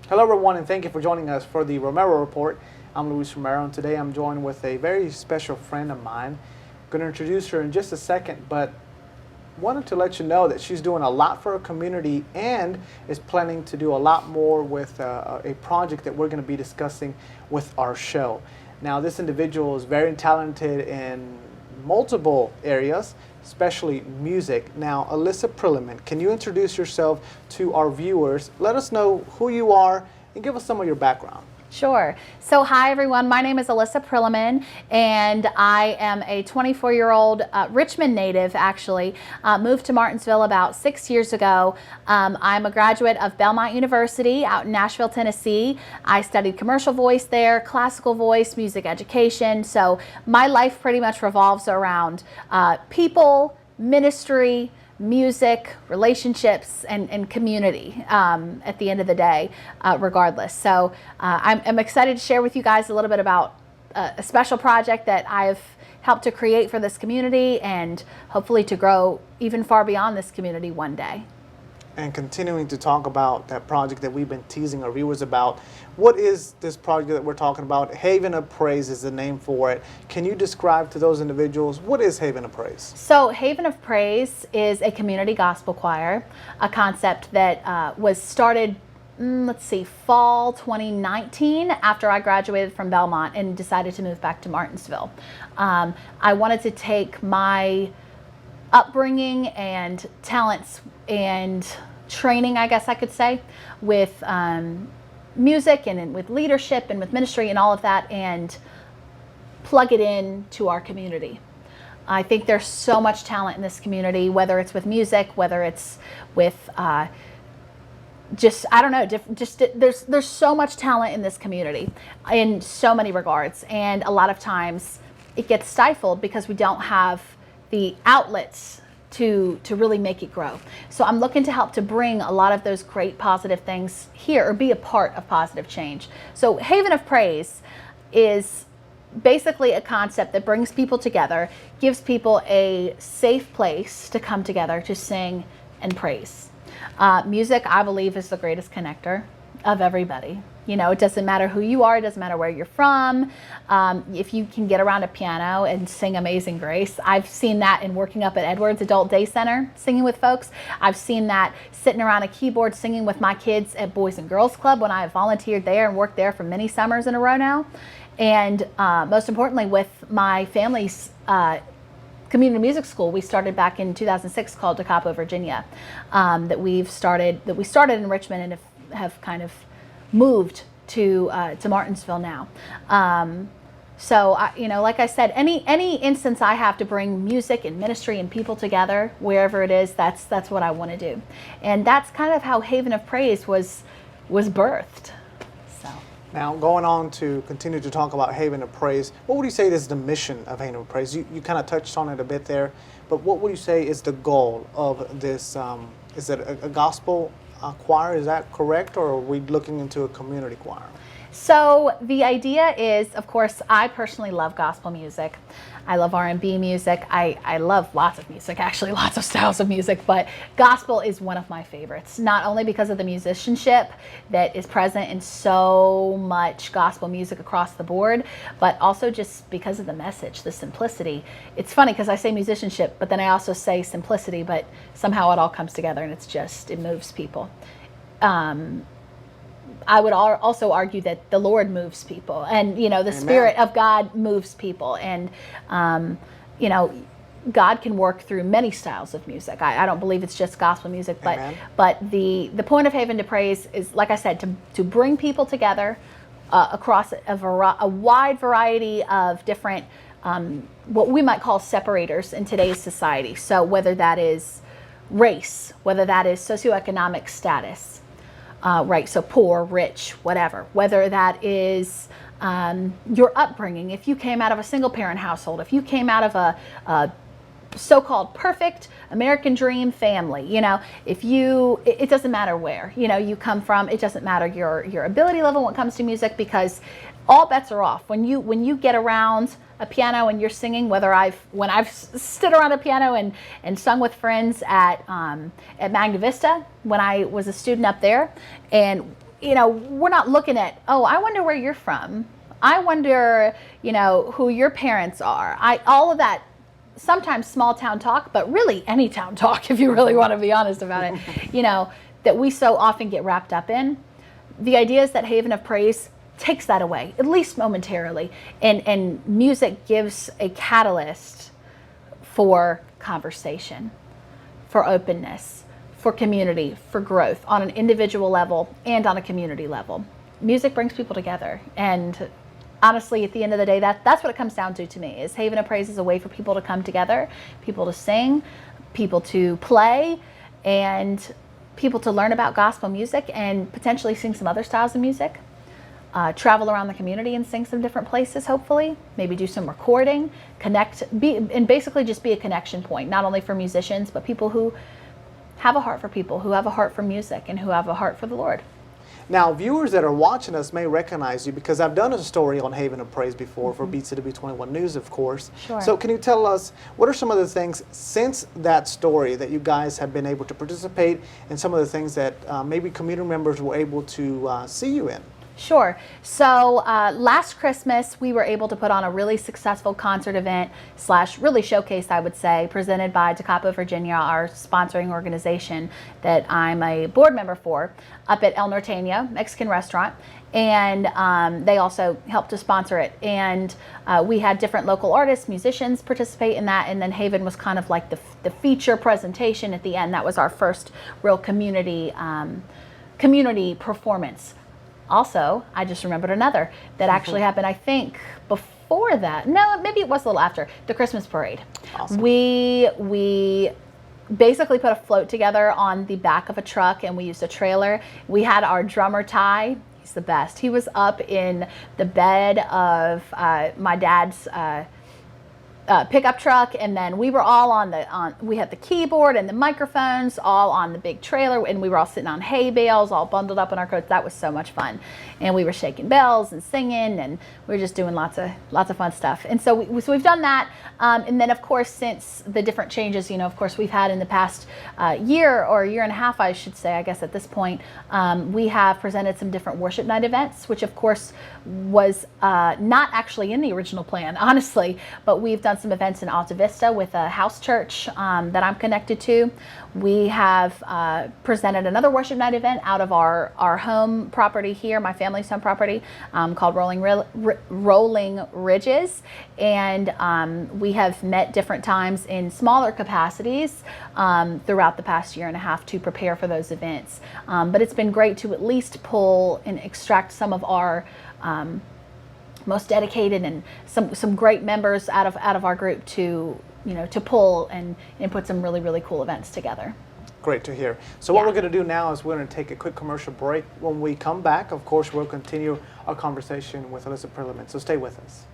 Hello, everyone, and thank you for joining us for the Romero Report. I'm Luis Romero, and today I'm joined with a very special friend of mine. I'm going to introduce her in just a second, but wanted to let you know that she's doing a lot for her community and is planning to do a lot more with a project that we're going to be discussing with our show. Now, this individual is very talented in multiple areas, especially music. Now, Alyssa Prillaman, can you introduce yourself to our viewers? Let us know who you are and give us some of your background. Sure. So hi everyone, my name is Alyssa Prillaman and I am a 24-year-old Richmond native actually. Moved to Martinsville about 6 years ago. I'm a graduate of Belmont University out in Nashville, Tennessee. I studied commercial voice there, classical voice, music education. So my life pretty much revolves around people, ministry, music, relationships, and community at the end of the day, regardless. So I'm excited to share with you guys a little bit about a special project that I've helped to create for this community and hopefully to grow even far beyond this community one day. And continuing to talk about that project that we've been teasing our viewers about. What is this project that we're talking about? Haven of Praise is the name for it. Can you describe to those individuals, what is Haven of Praise? So Haven of Praise is a community gospel choir, a concept that was started, fall 2019 after I graduated from Belmont and decided to move back to Martinsville. I wanted to take my upbringing and talents and training, I guess I could say, with music and with leadership and with ministry and all of that, and plug it in to our community. I think there's so much talent in this community, whether it's with music, whether it's with there's so much talent in this community in so many regards, and a lot of times it gets stifled because we don't have the outlets to really make it grow. So I'm looking to help to bring a lot of those great positive things here, or be a part of positive change. So Haven of Praise is basically a concept that brings people together, gives people a safe place to come together to sing and praise. Music, I believe, is the greatest connector of everybody. You know, it doesn't matter who you are, it doesn't matter where you're from. If you can get around a piano and sing Amazing Grace, I've seen that in working up at Edwards Adult Day Center, singing with folks. I've seen that sitting around a keyboard singing with my kids at Boys and Girls Club when I volunteered there and worked there for many summers in a row now. And most importantly, with my family's community music school we started back in 2006 called DeCapo, Virginia, that we started in Richmond and have kind of moved to Martinsville now. So like I said, any instance I have to bring music and ministry and people together, wherever it is, that's what I want to do, and that's kind of how Haven of Praise was birthed. So now, going on to continue to talk about Haven of Praise, what would you say is the mission of Haven of Praise? You kind of touched on it a bit there, but what would you say is the goal of this? Is it a gospel choir, is that correct, or are we looking into a community choir? So the idea is, of course, I personally love gospel music. I love R&B music. I love lots of music, actually, lots of styles of music, but gospel is one of my favorites, not only because of the musicianship that is present in so much gospel music across the board, but also just because of the message, the simplicity. It's funny because I say musicianship, but then I also say simplicity, but somehow it all comes together and it moves people. I would also argue that the Lord moves people, and the Amen. Spirit of God moves people, and God can work through many styles of music. I don't believe it's just gospel music, but the point of Haven to Praise is, like I said, to bring people together across a wide variety of different what we might call separators in today's society. So whether that is race, whether that is socioeconomic status. Right, so poor, rich, whatever. Whether that is your upbringing, if you came out of a single-parent household, if you came out of a so-called perfect American dream family, it doesn't matter where, you come from. It doesn't matter your ability level when it comes to music, because all bets are off. When you get around a piano and you're singing, when I've stood around a piano and sung with friends at Magna Vista when I was a student up there, and we're not looking at, oh, I wonder where you're from. I wonder, who your parents are. All of that, sometimes small town talk, but really any town talk, if you really want to be honest about it, that we so often get wrapped up in. The idea is that Haven of Praise takes that away, at least momentarily. And music gives a catalyst for conversation, for openness, for community, for growth on an individual level and on a community level. Music brings people together. And honestly, at the end of the day, that's what it comes down to me, is Haven of Praise is a way for people to come together, people to sing, people to play, and people to learn about gospel music and potentially sing some other styles of music. Travel around the community and sing some different places, hopefully. Maybe do some recording, and basically just be a connection point, not only for musicians, but people who have a heart for people, who have a heart for music, and who have a heart for the Lord. Now, viewers that are watching us may recognize you because I've done a story on Haven of Praise before for BCW 21 News, of course. Sure. So can you tell us, what are some of the things since that story that you guys have been able to participate in, some of the things that maybe community members were able to see you in? Sure. So last Christmas, we were able to put on a really successful concert event / really showcase, I would say, presented by DeCapo, Virginia, our sponsoring organization that I'm a board member for, up at El Norteño, Mexican restaurant. And they also helped to sponsor it. And we had different local artists, musicians participate in that. And then Haven was kind of like the feature presentation at the end. That was our first real community performance. Also, I just remembered another that actually happened, I think, before that. No, maybe it was a little after, the Christmas parade. Awesome. We basically put a float together on the back of a truck, and we used a trailer. We had our drummer, Ty. He's the best. He was up in the bed of my dad's pickup truck, and then we were all we had the keyboard and the microphones all on the big trailer, and we were all sitting on hay bales, all bundled up in our coats. That was so much fun, and we were shaking bells and singing, and we were just doing lots of fun stuff. And so we've done that, and then of course, since the different changes, of course, we've had in the past year or year and a half, I should say, I guess at this point, we have presented some different worship night events, which of course was not actually in the original plan, honestly, but we've done some events in Alta Vista with a house church that I'm connected to. We have presented another worship night event out of our home property here, my family's home property, called Rolling Ridges, and we have met different times in smaller capacities throughout the past year and a half to prepare for those events. But it's been great to at least pull and extract some of our most dedicated and some great members out of our group to pull and put some really, really cool events together. Great to hear. So what we're going to do now is we're going to take a quick commercial break. When we come back, of course, we'll continue our conversation with Alyssa Prillaman. So stay with us.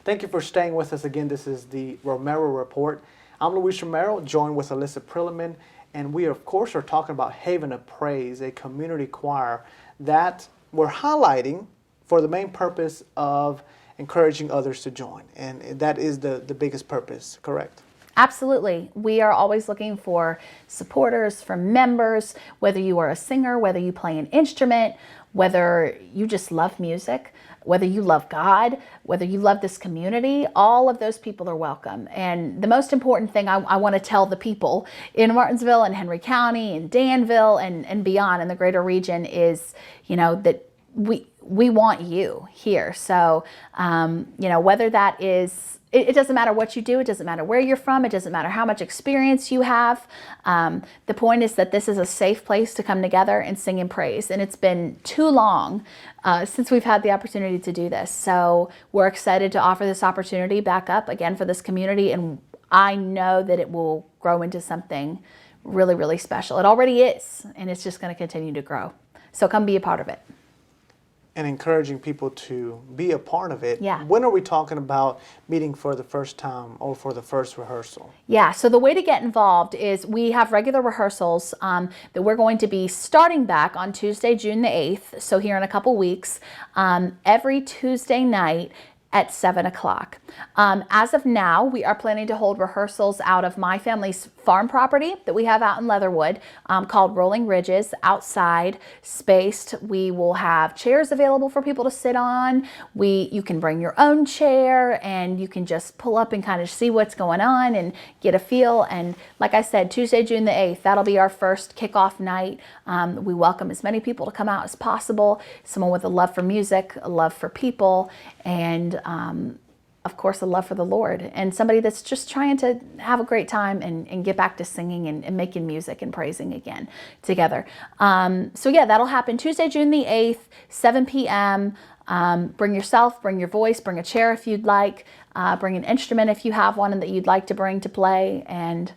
Thank you for staying with us again. This is the Romero Report. I'm Luis Romero, joined with Alyssa Prillaman, and we, of course, are talking about Haven of Praise, a community choir that we're highlighting for the main purpose of encouraging others to join, and that is the biggest purpose, correct? Absolutely. We are always looking for supporters, for members, whether you are a singer, whether you play an instrument, whether you just love music, whether you love God, whether you love this community, all of those people are welcome. And the most important thing I want to tell the people in Martinsville and Henry County and Danville and beyond in the greater region is, that we want you here. So, whether that is, it doesn't matter what you do. It doesn't matter where you're from. It doesn't matter how much experience you have. The point is that this is a safe place to come together and sing and praise. And it's been too long since we've had the opportunity to do this. So we're excited to offer this opportunity back up again for this community. And I know that it will grow into something really, really special. It already is. And it's just going to continue to grow. So come be a part of it. and encouraging people to be a part of it. Yeah. When are we talking about meeting for the first time or for the first rehearsal? Yeah, so the way to get involved is we have regular rehearsals that we're going to be starting back on Tuesday, June the 8th, so here in a couple weeks, every Tuesday night at 7 o'clock. As of now, we are planning to hold rehearsals out of my family's farm property that we have out in Leatherwood, called Rolling Ridges, outside, spaced. We will have chairs available for people to sit on. You can bring your own chair and you can just pull up and kind of see what's going on and get a feel. And like I said, Tuesday, June the 8th, that'll be our first kickoff night. We welcome as many people to come out as possible, someone with a love for music, a love for people, and of course, a love for the Lord, and somebody that's just trying to have a great time and get back to singing and making music and praising again together. So yeah, that'll happen Tuesday, June the 8th, 7 p.m. Bring yourself, bring your voice, bring a chair if you'd like, bring an instrument if you have one and that you'd like to bring to play, and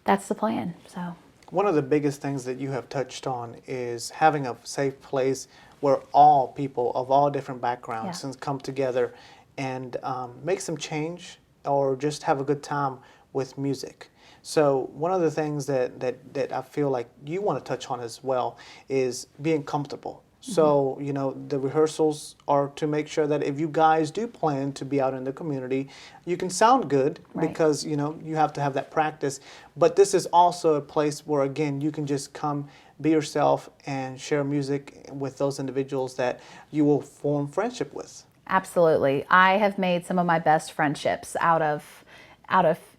that's the plan. So one of the biggest things that you have touched on is having a safe place where all people of all different backgrounds can come together and make some change or just have a good time with music. So one of the things that I feel like you want to touch on as well is being comfortable. So, you know, the rehearsals are to make sure that if you guys do plan to be out in the community, you can sound good because, you know, you have to have that practice. But this is also a place where, again, you can just come, be yourself, and share music with those individuals that you will form friendship with. absolutely. I have made some of my best friendships out of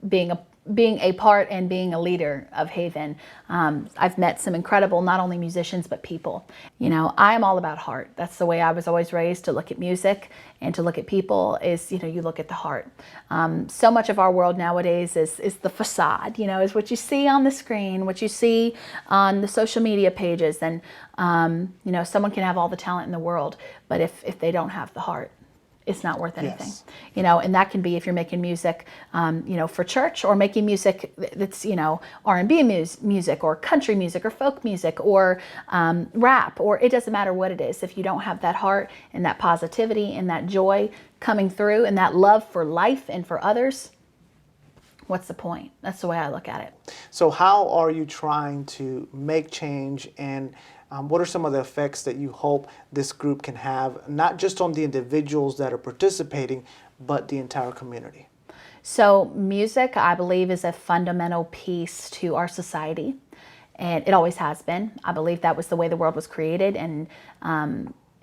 being a part and being a leader of Haven. I've met some incredible, not only musicians, but people. You know, I am all about heart. That's the way I was always raised, to look at music and to look at people is, you know, you look at the heart. So much of our world nowadays is the facade, you know, is what you see on the screen, what you see on the social media pages. And, you know, someone can have all the talent in the world, but if they don't have the heart, it's not worth anything. Yes. You know, and that can be if you're making music, you know, for church, or making music that's, you know, R&B music or country music or folk music or rap, or it doesn't matter what it is. If you don't have that heart and that positivity and that joy coming through and that love for life and for others, what's the point? That's the way I look at it. So how are you trying to make change, and what are some of the effects that you hope this group can have, not just on the individuals that are participating, but the entire community? So music, I believe, is a fundamental piece to our society, and it always has been. I believe that was the way the world was created, and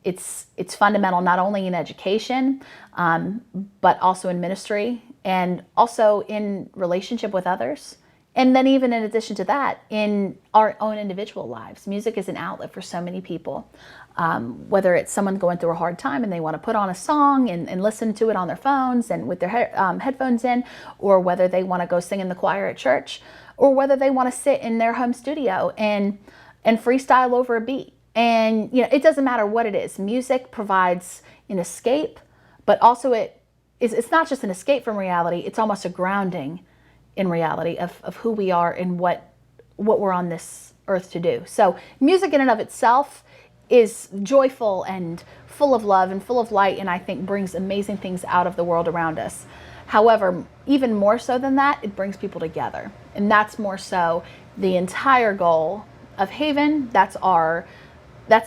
it's fundamental not only in education, but also in ministry, and also in relationship with others. And then even in addition to that, in our own individual lives, music is an outlet for so many people. Whether it's someone going through a hard time and they want to put on a song and listen to it on their phones and with their headphones in, or whether they want to go sing in the choir at church, or whether they want to sit in their home studio and freestyle over a beat. And, you know, it doesn't matter what it is. Music provides an escape, but also it's not just an escape from reality, it's almost a grounding in reality of who we are and what we're on this earth to do. So music in and of itself is joyful and full of love and full of light, and I think brings amazing things out of the world around us. However, even more so than that, it brings people together. And that's more so the entire goal of Haven. That's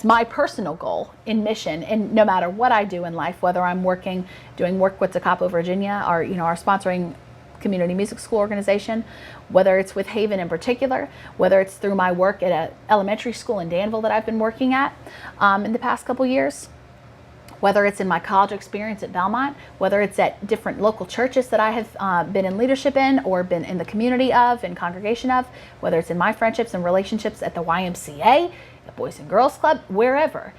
my personal goal in mission. And no matter what I do in life, whether I'm doing work with Takapo, Virginia, or, you know, our sponsoring community music school organization, whether it's with Haven in particular, whether it's through my work at an elementary school in Danville that I've been working at in the past couple years, whether it's in my college experience at Belmont, whether it's at different local churches that I have been in leadership in or been in the community of and congregation of, whether it's in my friendships and relationships at the YMCA, at Boys and Girls Club, wherever.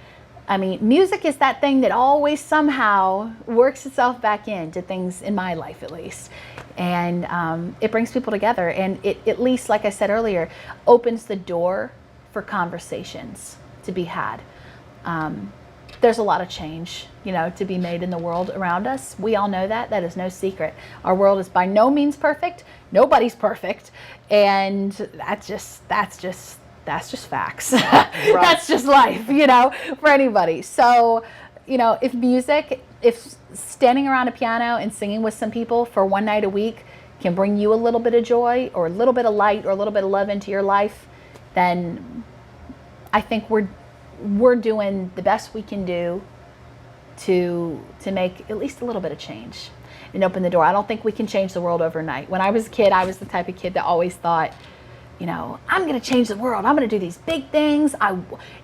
I mean, music is that thing that always somehow works itself back into things in my life, at least. And it brings people together. And it, at least, like I said earlier, opens the door for conversations to be had. There's a lot of change, you know, to be made in the world around us. We all know that. That is no secret. Our world is by no means perfect. Nobody's perfect. And that's just that's just facts. That's just life, for anybody. So, if music, if standing around a piano and singing with some people for one night a week can bring you a little bit of joy or a little bit of light or a little bit of love into your life, then I think we're doing the best we can do to make at least a little bit of change and open the door. I don't think we can change the world overnight. When I was a kid, I was the type of kid that always thought, I'm going to change the world. I'm going to do these big things.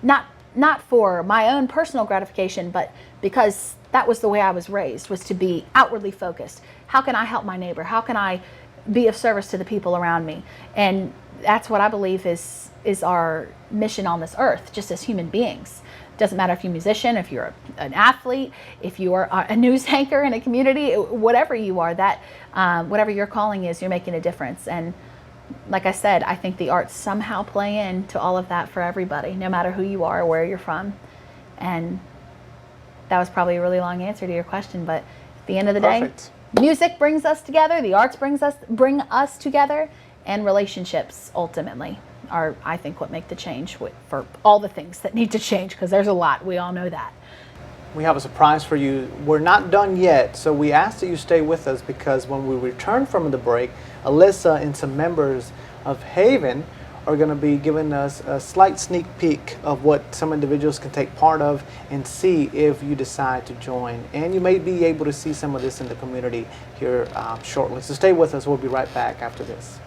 Not for my own personal gratification, but because that was the way I was raised, was to be outwardly focused. How can I help my neighbor? How can I be of service to the people around me? And that's what I believe is our mission on this earth, just as human beings. Doesn't matter if you're a musician, if you're an athlete, if you are a news anchor in a community, whatever you are, that whatever your calling is, you're making a difference. And like I said, I think the arts somehow play into all of that for everybody, no matter who you are or where you're from. And that was probably a really long answer to your question, but at the end of the day, music brings us together, the arts bring us together, and relationships ultimately are, I think, what make the change for all the things that need to change, because there's a lot. We all know that. We have a surprise for you. We're not done yet, so we ask that you stay with us, because when we return from the break, Alyssa and some members of Haven are going to be giving us a slight sneak peek of what some individuals can take part of and see if you decide to join. And you may be able to see some of this in the community here shortly. So stay with us. We'll be right back after this.